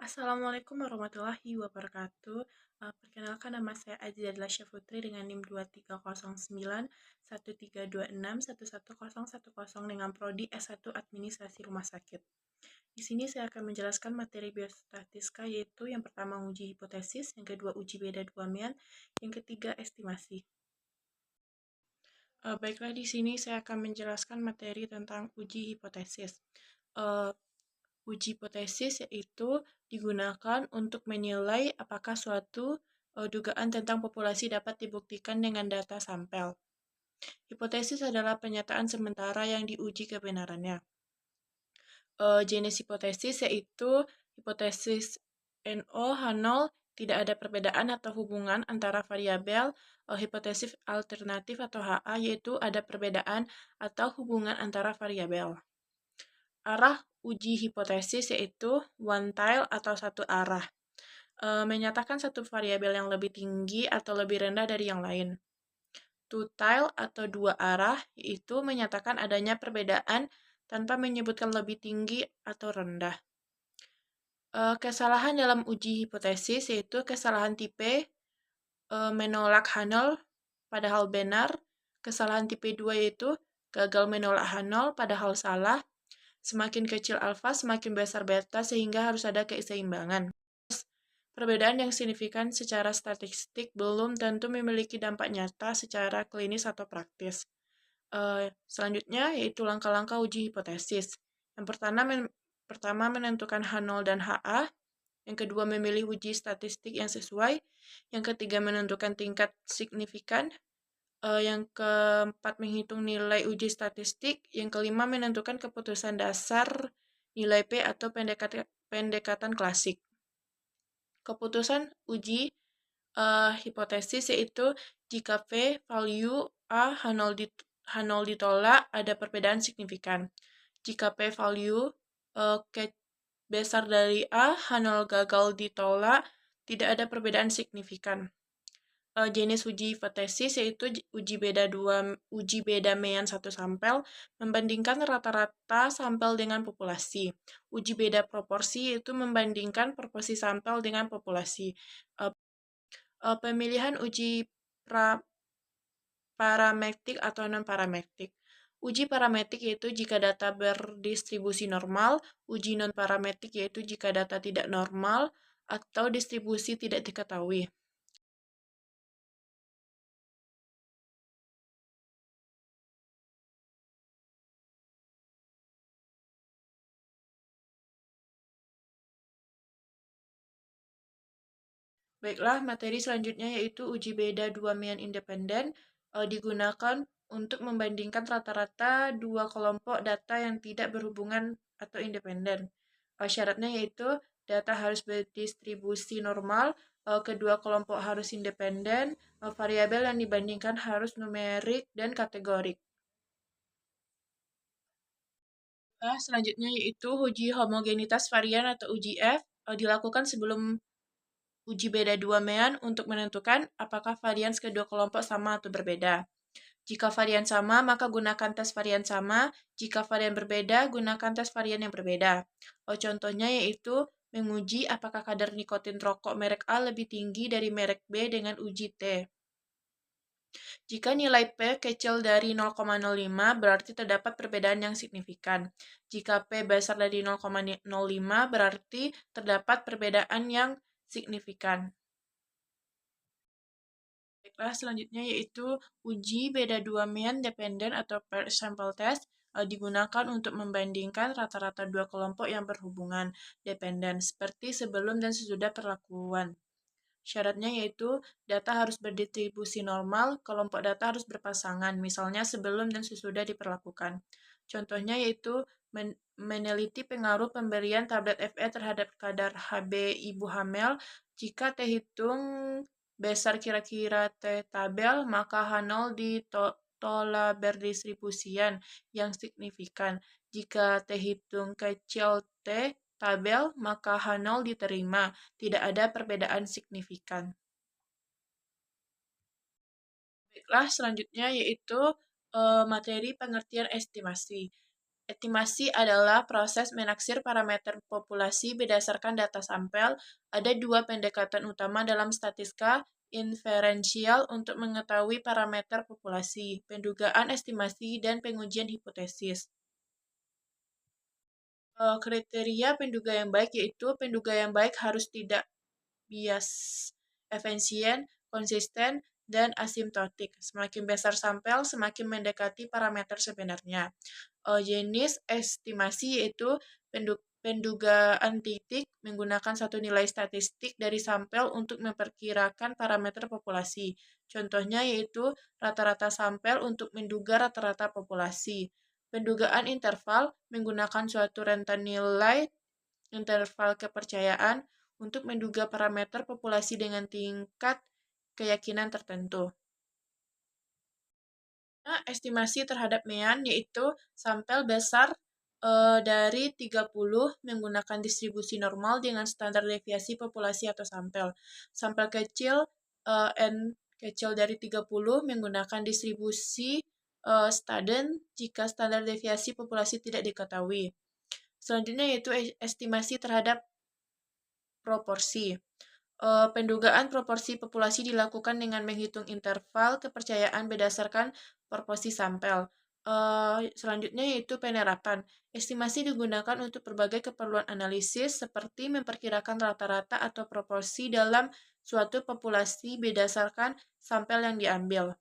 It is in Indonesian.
Assalamualaikum warahmatullahi wabarakatuh. Perkenalkan nama saya Aziza Lasya Putri dengan NIM 2309 1326 dengan prodi S1 Administrasi Rumah Sakit. Di sini saya akan menjelaskan materi biostatistika, yaitu yang pertama uji hipotesis, yang kedua uji beda dua mean, yang ketiga estimasi. Baiklah, di sini saya akan menjelaskan materi tentang uji hipotesis. Uji hipotesis yaitu digunakan untuk menilai apakah suatu dugaan tentang populasi dapat dibuktikan dengan data sampel. Hipotesis adalah pernyataan sementara yang diuji kebenarannya. Jenis hipotesis yaitu hipotesis NO, H0, tidak ada perbedaan atau hubungan antara variabel, hipotesis alternatif atau HA, yaitu ada perbedaan atau hubungan antara variabel. Arah uji hipotesis yaitu one tile atau satu arah, menyatakan satu variabel yang lebih tinggi atau lebih rendah dari yang lain. Two tile atau dua arah yaitu menyatakan adanya perbedaan tanpa menyebutkan lebih tinggi atau rendah. Kesalahan dalam uji hipotesis yaitu kesalahan tipe menolak H0 padahal benar. Kesalahan tipe 2 yaitu gagal menolak H0 padahal salah. Semakin kecil alfa, semakin besar beta, sehingga harus ada keseimbangan. Perbedaan yang signifikan secara statistik belum tentu memiliki dampak nyata secara klinis atau praktis. Selanjutnya yaitu langkah-langkah uji hipotesis. Yang pertama menentukan H0 dan HA. Yang kedua memilih uji statistik yang sesuai. Yang ketiga menentukan tingkat signifikan. Yang keempat menghitung nilai uji statistik. Yang kelima menentukan keputusan dasar nilai P atau pendekatan klasik. Keputusan uji hipotesis yaitu jika P value A H0 ditolak, ada perbedaan signifikan. Jika P value besar dari A, H0 gagal ditolak, tidak ada perbedaan signifikan. Jenis uji hipotesis yaitu uji beda mean satu sampel membandingkan rata-rata sampel dengan populasi. Uji beda proporsi yaitu membandingkan proporsi sampel dengan populasi. Pemilihan uji parametrik atau non-parametrik. Uji parametrik yaitu jika data berdistribusi normal, uji non-parametrik yaitu jika data tidak normal atau distribusi tidak diketahui. Baiklah, materi selanjutnya yaitu uji beda dua mean independen digunakan untuk membandingkan rata-rata dua kelompok data yang tidak berhubungan atau independen. Syaratnya yaitu data harus berdistribusi normal, kedua kelompok harus independen, variabel yang dibandingkan harus numerik dan kategorik. Selanjutnya yaitu uji homogenitas varian atau uji F dilakukan sebelum uji beda dua mean untuk menentukan apakah varian kedua kelompok sama atau berbeda. Jika varian sama, maka gunakan tes varian sama. Jika varian berbeda, gunakan tes varian yang berbeda. Contohnya yaitu menguji apakah kadar nikotin rokok merek A lebih tinggi dari merek B dengan uji T. Jika nilai P kecil dari 0,05, berarti terdapat perbedaan yang signifikan. Jika P besar dari 0,05, berarti terdapat perbedaan yang signifikan. Baiklah, selanjutnya yaitu uji beda dua mean dependen atau paired sample test digunakan untuk membandingkan rata-rata dua kelompok yang berhubungan dependen seperti sebelum dan sesudah perlakuan. Syaratnya yaitu data harus berdistribusi normal, kelompok data harus berpasangan, misalnya sebelum dan sesudah diperlakukan. Contohnya yaitu meneliti pengaruh pemberian tablet FE terhadap kadar HB ibu hamil. Jika terhitung besar kira-kira T tabel, maka H0 ditolak berdistribusian yang signifikan. Jika terhitung kecil T tabel, maka H0 diterima. Tidak ada perbedaan signifikan. Baiklah, selanjutnya yaitu materi pengertian estimasi. Estimasi adalah proses menaksir parameter populasi berdasarkan data sampel. Ada dua pendekatan utama dalam statistika inferensial untuk mengetahui parameter populasi: pendugaan estimasi dan pengujian hipotesis. Kriteria penduga yang baik yaitu penduga yang baik harus tidak bias, efisien, konsisten, dan asimptotik. Semakin besar sampel, semakin mendekati parameter sebenarnya. Jenis estimasi yaitu pendugaan titik menggunakan satu nilai statistik dari sampel untuk memperkirakan parameter populasi. Contohnya yaitu rata-rata sampel untuk menduga rata-rata populasi. Pendugaan interval menggunakan suatu rentan nilai interval kepercayaan untuk menduga parameter populasi dengan tingkat keyakinan tertentu. Nah, estimasi terhadap mean yaitu sampel besar dari 30 menggunakan distribusi normal dengan standar deviasi populasi atau sampel. Sampel kecil n kecil dari 30 menggunakan distribusi Staden jika standar deviasi populasi tidak diketahui. Selanjutnya yaitu estimasi terhadap proporsi. Pendugaan proporsi populasi dilakukan dengan menghitung interval kepercayaan berdasarkan proporsi sampel. Selanjutnya yaitu penerapan. Estimasi digunakan untuk berbagai keperluan analisis seperti memperkirakan rata-rata atau proporsi dalam suatu populasi berdasarkan sampel yang diambil.